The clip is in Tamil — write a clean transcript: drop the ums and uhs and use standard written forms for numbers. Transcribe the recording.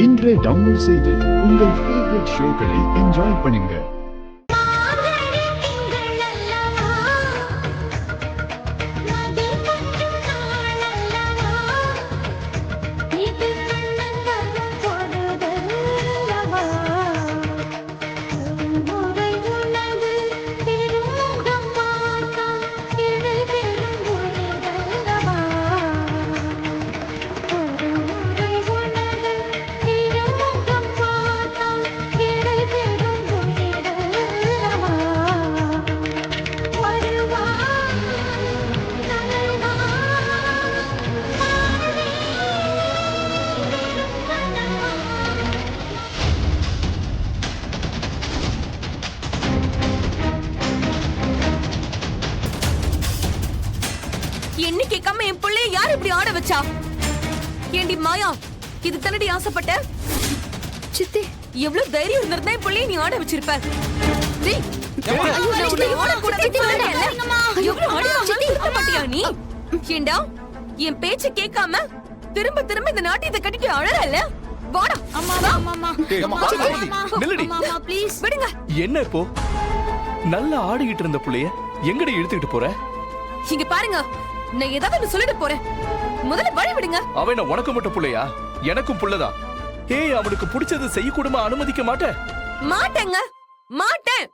இன்றே டவுன்லோட் செய்து உங்கள் ஃபேவரட் ஷோக்களை என்ஜாய் பண்ணுங்க. என்ன கேட்காம என் பிள்ளைய யார் இப்படி ஆட வச்சா? ஏண்டி மாயா, இது தன்னடி ஆசைப்பட்ட? சித்தி, எவ்வளவு தைரியம் இருந்திருந்தா என் பிள்ளைய நீ ஆட வச்சிருப்ப. டேய், நான் உன்னை ஆடக்கூடாதுன்னு சொன்னேன்ல. எவ்வளவு ஆட வச்சிருக்க, இருக்க மாட்டியா நீ? ஏண்டா, என் பேச்ச கேட்காம திரும்ப திரும்ப இந்த நாட்டியத்தை கட்டிட்டு அழறல? வாடா. அம்மா நில்லடி. ப்ளீஸ் விடுங்க. என்ன இப்போ நல்லா ஆடிக்கிட்டு இருந்த புள்ளைய எங்கடி இழுத்துக்கிட்டு போற? இங்க பாருங்க, நான் ஏதாவது சொல்லிட்டு போறேன். முதல்ல வழி விடுங்க. அவன் உனக்கு மட்டும் புள்ளையா? எனக்கும் புள்ளதான். ஏய், அவனுக்கு பிடிச்சது செய்ய கூடமா அனுமதிக்க மாட்டேன். மாட்டேங்க, மாட்டேன்.